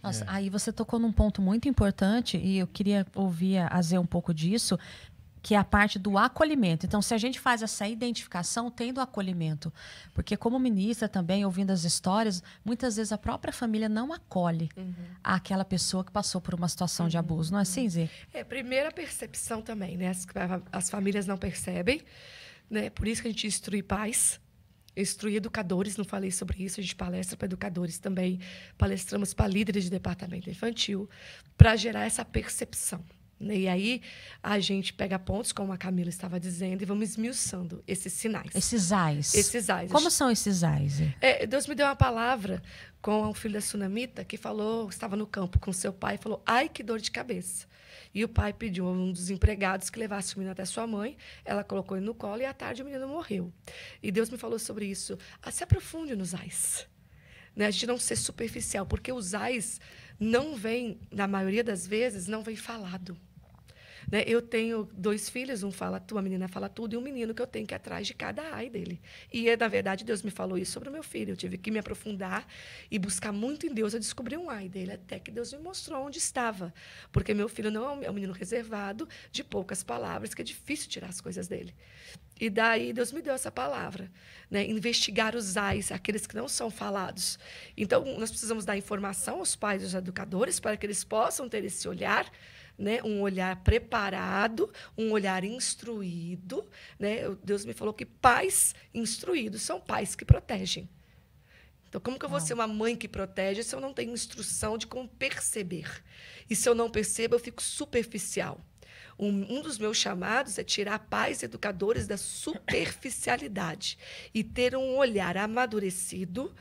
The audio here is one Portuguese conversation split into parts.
Nossa, aí você tocou num ponto muito importante e eu queria ouvir a Zé um pouco disso, que é a parte do acolhimento. Então, se a gente faz essa identificação, tendo acolhimento, porque como ministra também, ouvindo as histórias, muitas vezes a própria família não acolhe aquela pessoa que passou por uma situação de abuso. Não é assim, Zê? Primeira percepção também, né? As famílias não percebem, né? Por isso que a gente instrui pais, instrui educadores, não falei sobre isso, a gente palestra para educadores também, palestramos para líderes de departamento infantil, para gerar essa percepção. E aí a gente pega pontos, como a Camila estava dizendo, e vamos esmiuçando esses sinais. Esses ais. Esses ais. Como são esses ais? Deus me deu uma palavra com o filho da Sunamita, que falou, estava no campo com seu pai, e falou, ai, que dor de cabeça. E o pai pediu a um dos empregados que levasse o menino até sua mãe, ela colocou ele no colo e à tarde o menino morreu. E Deus me falou sobre isso. Se aprofunde nos ais. Né? A gente não ser superficial, porque os ais não vêm, na maioria das vezes, não vem falado. Né? Eu tenho 2 filhos, uma menina fala tudo, e um menino que eu tenho que ir atrás de cada ai dele. E, na verdade, Deus me falou isso sobre o meu filho. Eu tive que me aprofundar e buscar muito em Deus. Eu descobri um ai dele, até que Deus me mostrou onde estava. Porque meu filho não é um menino reservado, de poucas palavras, que é difícil tirar as coisas dele. E daí Deus me deu essa palavra, né? Investigar os ais, aqueles que não são falados. Então, nós precisamos dar informação aos pais e aos educadores para que eles possam ter esse olhar, né? Um olhar preparado, um olhar instruído. Né? Deus me falou que pais instruídos são pais que protegem. Então, como que eu vou ser uma mãe que protege se eu não tenho instrução de como perceber? E se eu não percebo, eu fico superficial. Um dos meus chamados é tirar pais educadores da superficialidade e ter um olhar amadurecido,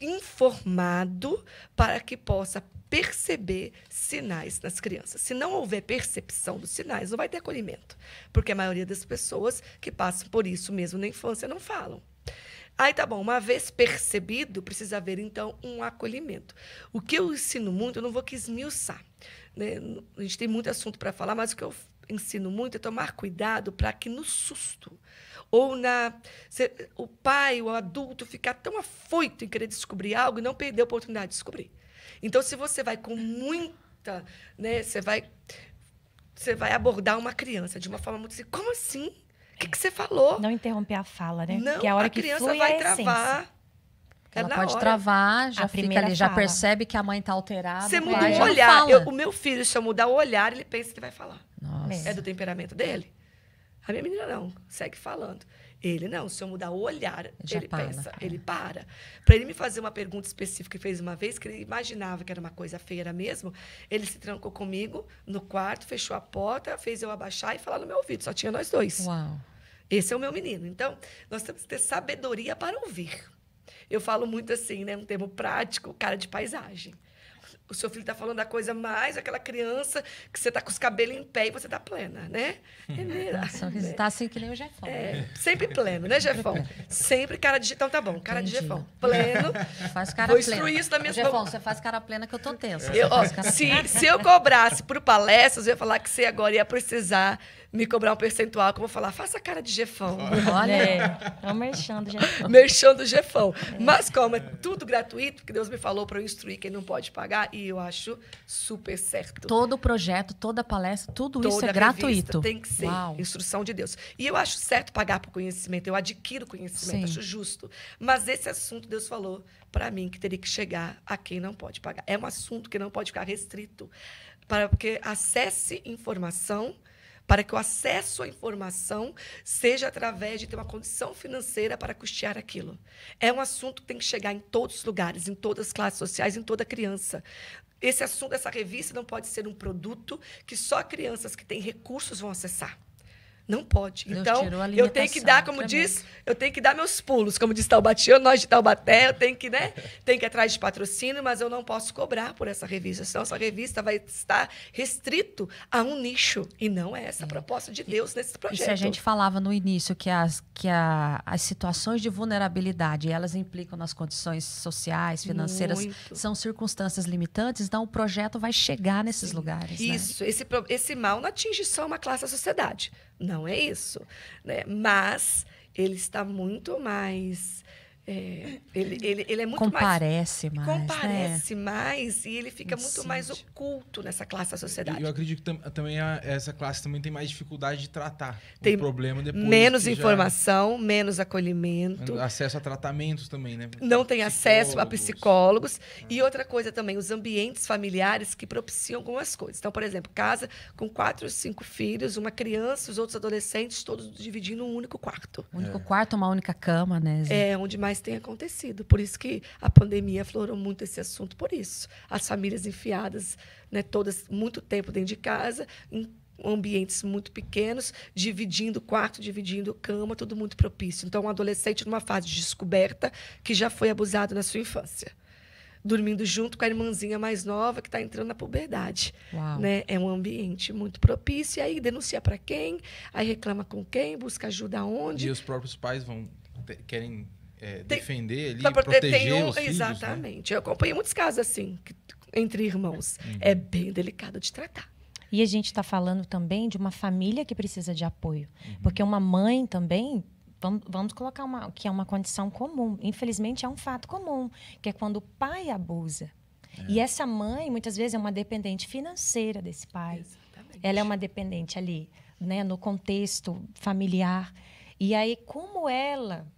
informado, para que possa perceber sinais nas crianças. Se não houver percepção dos sinais, não vai ter acolhimento, porque a maioria das pessoas que passam por isso mesmo na infância não falam. Aí tá bom, uma vez percebido, precisa haver, então, um acolhimento. O que eu ensino muito, eu não vou aqui esmiuçar, né? A gente tem muito assunto para falar, mas o que eu ensino muito é tomar cuidado para que no susto ou o pai, o adulto, ficar tão afoito em querer descobrir algo e não perder a oportunidade de descobrir. Então, se você vai com muita... Né, você vai abordar uma criança de uma forma muito assim, como assim? O que você falou? Não interromper a fala, né? Não, que a hora que criança flui vai a travar. Ela pode travar, já fica ali, já percebe que a mãe está alterada. Você muda o olhar. O meu filho, se eu mudar o olhar, ele pensa que vai falar. Nossa. É do temperamento dele. A minha menina não, segue falando. Ele não, se eu mudar o olhar, ele pensa, ele para. Para ele me fazer uma pergunta específica que fez uma vez, que ele imaginava que era uma coisa feia mesmo, ele se trancou comigo no quarto, fechou a porta, fez eu abaixar e falar no meu ouvido. Só tinha nós 2. Uau. Esse é o meu menino. Então, nós temos que ter sabedoria para ouvir. Eu falo muito assim, né, um termo prático, cara de paisagem. O seu filho está falando da coisa mais, aquela criança que você está com os cabelos em pé e você está plena, né? Nossa, você está assim que nem o Jefão. Sempre pleno, né, Jefão? Sempre cara de... Então tá bom, cara de Jefão. Pleno. Faz cara Vou plena. instruir isso da minha... Jefão, você faz cara plena que eu tô tensa. Se eu cobrasse por palestras, eu ia falar que você agora ia precisar me cobrar um percentual, que eu vou falar, faça a cara de Jefão. Olha, é o merchan do Jefão. Merchan do Jefão. Mas como é tudo gratuito, que Deus me falou para eu instruir quem não pode pagar, e eu acho super certo. Todo o projeto, toda a palestra, tudo isso é gratuito. Tem que ser instrução de Deus. E eu acho certo pagar por conhecimento, eu adquiro conhecimento, acho justo. Mas esse assunto, Deus falou para mim que teria que chegar a quem não pode pagar. É um assunto que não pode ficar restrito, porque acesse informação, para que o acesso à informação seja através de ter uma condição financeira para custear aquilo. É um assunto que tem que chegar em todos os lugares, em todas as classes sociais, em toda criança. Esse assunto, essa revista, não pode ser um produto que só crianças que têm recursos vão acessar. Não pode. Então, eu tenho que dar, como diz, eu tenho que dar meus pulos, como diz Taubatiano, nós de Taubaté, eu tenho que, né, tenho que ir atrás de patrocínio, mas eu não posso cobrar por essa revista, senão essa revista vai estar restrito a um nicho, e não é essa a proposta de Deus nesse projeto. E se a gente falava no início que as situações de vulnerabilidade, elas implicam nas condições sociais, financeiras, são circunstâncias limitantes, então o projeto vai chegar nesses lugares. Isso, né? Esse mal não atinge só uma classe da sociedade. Não é isso, né? Mas ele está muito mais Ele é muito comparece mais. Comparece mais e ele fica muito mais oculto nessa classe da sociedade. Eu acredito que também essa classe também tem mais dificuldade de tratar tem o problema depois. Menos informação, menos acolhimento. Acesso a tratamentos também, né? Não tem acesso a psicólogos. E outra coisa também, os ambientes familiares que propiciam algumas coisas. Então, por exemplo, casa com 4 ou 5 filhos, uma criança, os outros adolescentes, todos dividindo um único quarto. Um único quarto, uma única cama, né, Zé? É onde mais tem acontecido. Por isso que a pandemia aflorou muito esse assunto, por isso. As famílias enfiadas, né, todas muito tempo dentro de casa, em ambientes muito pequenos, dividindo quarto, dividindo cama, tudo muito propício. Então, um adolescente numa fase de descoberta que já foi abusado na sua infância. Dormindo junto com a irmãzinha mais nova que está entrando na puberdade. Né? É um ambiente muito propício. E aí denuncia para quem? Aí reclama com quem? Busca ajuda aonde? E os próprios pais querem defender ali, proteger os filhos. Exatamente. Né? Eu acompanhei muitos casos assim, entre irmãos. É bem delicado de tratar. E a gente está falando também de uma família que precisa de apoio. Porque uma mãe também, vamos colocar que é uma condição comum. Infelizmente, é um fato comum, que é quando o pai abusa. E essa mãe, muitas vezes, é uma dependente financeira desse pai. Exatamente. Ela é uma dependente ali, né, no contexto familiar. E aí, como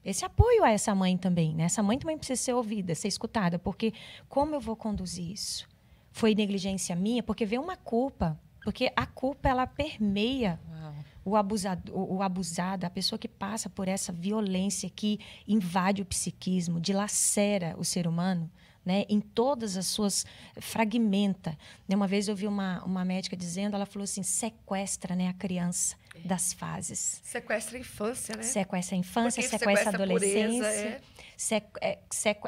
esse apoio a essa mãe também, né? Essa mãe também precisa ser ouvida, ser escutada, porque como eu vou conduzir isso? Foi negligência minha? Porque vem uma culpa, porque a culpa, ela permeia o abusado, a pessoa que passa por essa violência que invade o psiquismo, dilacera o ser humano, né, em todas as suas... fragmenta. Uma vez eu vi uma médica dizendo, ela falou assim, sequestra, né, a criança das fases. Sequestra a infância, né? Sequestra a infância, sequestra a adolescência.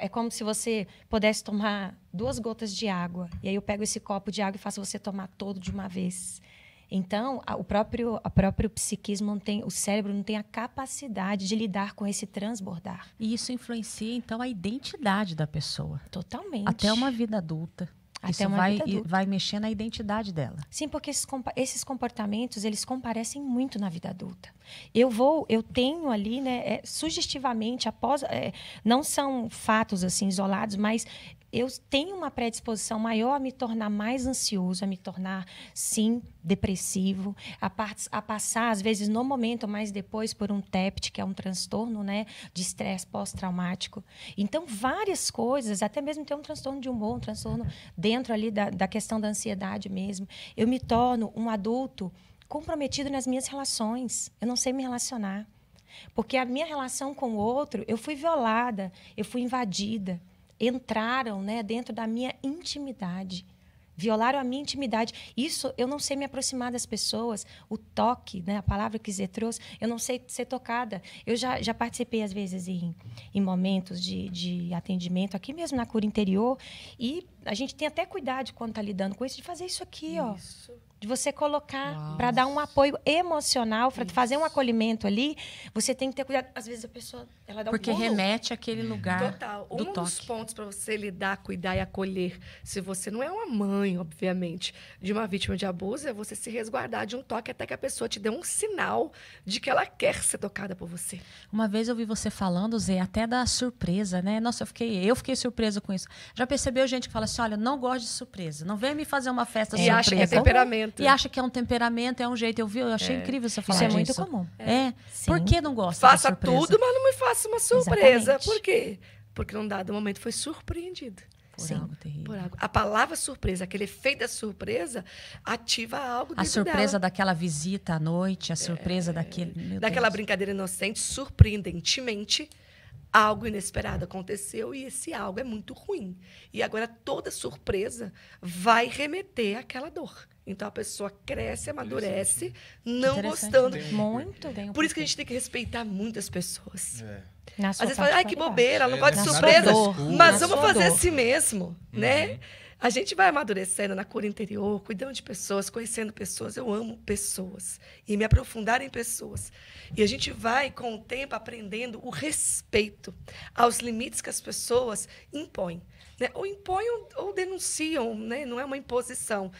É como se você pudesse tomar 2 gotas de água. E aí eu pego esse copo de água e faço você tomar todo de uma vez. Então, o próprio psiquismo o cérebro não tem a capacidade de lidar com esse transbordar. E isso influencia, então, a identidade da pessoa. Totalmente. Até uma vida adulta. Isso vai mexer na identidade dela. Sim, porque esses comportamentos, eles comparecem muito na vida adulta. Eu tenho ali, né, sugestivamente, não são fatos assim isolados, mas eu tenho uma predisposição maior a me tornar mais ansioso, a me tornar, sim, depressivo, a passar, às vezes, no momento, mas depois, por um TEPT, que é um transtorno, né, de estresse pós-traumático. Então, várias coisas, até mesmo ter um transtorno de humor, um transtorno dentro ali da questão da ansiedade mesmo. Eu me torno um adulto comprometido nas minhas relações. Eu não sei me relacionar. Porque a minha relação com o outro, eu fui violada, eu fui invadida. Entraram, né, dentro da minha intimidade. Violaram a minha intimidade. Isso, eu não sei me aproximar das pessoas. O toque, né, a palavra que Zé trouxe, eu não sei ser tocada. Eu já participei, às vezes, em momentos de atendimento, aqui mesmo na cura interior, e a gente tem até cuidado quando está lidando com isso, de fazer isso aqui, ó. De você colocar para dar um apoio emocional, para fazer um acolhimento ali, você tem que ter cuidado. Às vezes a pessoa, ela dá porque remete àquele lugar. Total. Do toque. Dos pontos para você lidar, cuidar e acolher, se você não é uma mãe, obviamente, de uma vítima de abuso, é você se resguardar de um toque até que a pessoa te dê um sinal de que ela quer ser tocada por você. Uma vez eu vi você falando, Zé, até da surpresa, né? Nossa, eu fiquei surpresa com isso. Já percebeu gente que fala assim, olha, não gosto de surpresa, não vem me fazer uma festa surpresa. E acha que é temperamento. E acha que é um temperamento, é um jeito. Eu achei incrível você falar disso. Isso é muito comum. Por que não gosta de Faça surpresa? tudo, mas não me faça uma surpresa. Exatamente. Por quê? Porque num dado momento foi surpreendido. Por algo terrível. Por algo. A palavra surpresa, aquele efeito da surpresa, ativa algo dentro A surpresa dela. daquela visita à noite, a surpresa daquele... Daquela brincadeira inocente, surpreendentemente, algo inesperado aconteceu e esse algo é muito ruim. E agora toda surpresa vai remeter àquela dor. Então a pessoa cresce, amadurece, não gostando. Muito. Por isso que a gente tem que respeitar muitas pessoas. Na Às sua vezes fala, ai, que particularidade. bobeira, ela não gosta de na surpresa. sua dor. Mas Na vamos sua fazer dor. assim mesmo, né? A gente vai amadurecendo na cura interior, cuidando de pessoas, conhecendo pessoas. Eu amo pessoas e me aprofundar em pessoas. E a gente vai, com o tempo, aprendendo o respeito aos limites que as pessoas impõem. Né? Ou impõem ou denunciam, né? Não é uma imposição.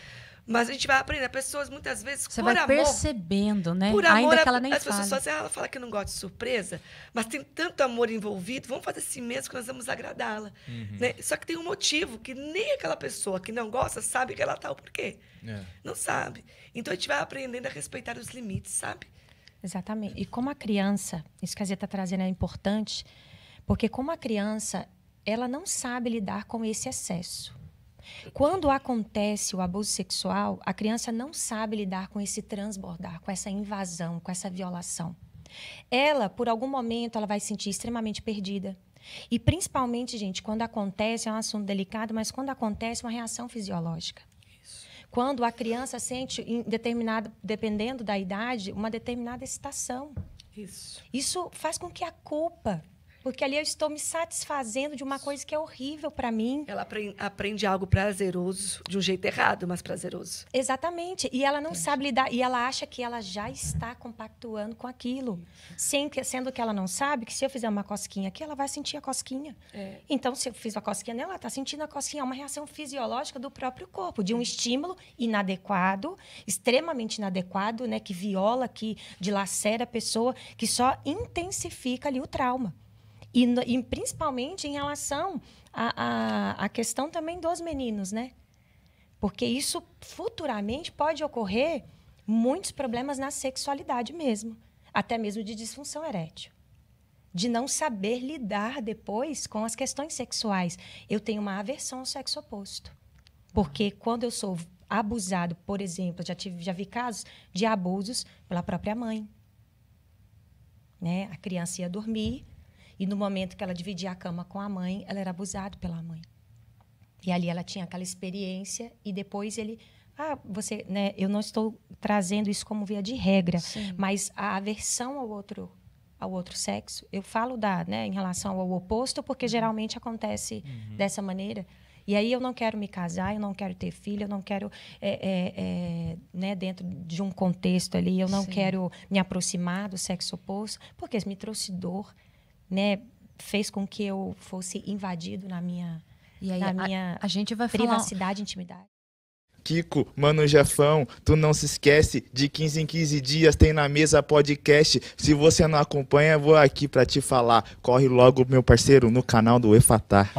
Mas a gente vai aprender. Pessoas, muitas vezes, Você por vai amor... percebendo, né? Por amor, ainda que ela nem as pessoas fale. falam assim, ela fala que não gosta de surpresa, mas tem tanto amor envolvido, vamos fazer assim mesmo que nós vamos agradá-la. Né? Só que tem um motivo que nem aquela pessoa que não gosta sabe que ela tá o porquê. Não sabe. Então, a gente vai aprendendo a respeitar os limites, sabe? Exatamente. E como a criança, isso que a Zé está trazendo é importante, porque como a criança, ela não sabe lidar com esse excesso. Quando acontece o abuso sexual, a criança não sabe lidar com esse transbordar, com essa invasão, com essa violação. Ela, por algum momento, ela vai se sentir extremamente perdida. E principalmente, gente, quando acontece, é um assunto delicado, mas quando acontece uma reação fisiológica. Quando a criança sente, dependendo da idade, uma determinada excitação. Isso faz com que a culpa... Porque ali eu estou me satisfazendo de uma coisa que é horrível para mim. Ela aprende algo prazeroso, de um jeito errado, mas prazeroso. Exatamente. E ela não sabe lidar. E ela acha que ela já está compactuando com aquilo. Sendo que ela não sabe que se eu fizer uma cosquinha aqui, ela vai sentir a cosquinha. Então, se eu fiz uma cosquinha nela, ela está sentindo a cosquinha. É uma reação fisiológica do próprio corpo, de um estímulo inadequado, extremamente inadequado, né, que viola, que dilacera a pessoa, que só intensifica ali o trauma. E principalmente em relação à questão também dos meninos, né? Porque isso futuramente pode ocorrer muitos problemas na sexualidade mesmo, até mesmo de disfunção erétil, de não saber lidar depois com as questões sexuais. Eu tenho uma aversão ao sexo oposto, porque quando eu sou abusado, por exemplo, já vi casos de abusos pela própria mãe, né? A criança ia dormir. E no momento que ela dividia a cama com a mãe, ela era abusada pela mãe. E ali ela tinha aquela experiência e depois ele... você, né, eu não estou trazendo isso como via de regra, sim, mas a aversão ao outro sexo, eu falo né, em relação ao oposto, porque geralmente acontece dessa maneira. E aí eu não quero me casar, eu não quero ter filho, eu não quero, né, dentro de um contexto ali, eu não quero me aproximar do sexo oposto, porque isso me trouxe dor, né, fez com que eu fosse invadido na minha, a gente vai privacidade e intimidade. Kiko, mano Jefão, tu não se esquece, de 15 em 15 dias tem na mesa podcast. Se você não acompanha, eu vou aqui pra te falar. Corre logo, meu parceiro, no canal do Efatá.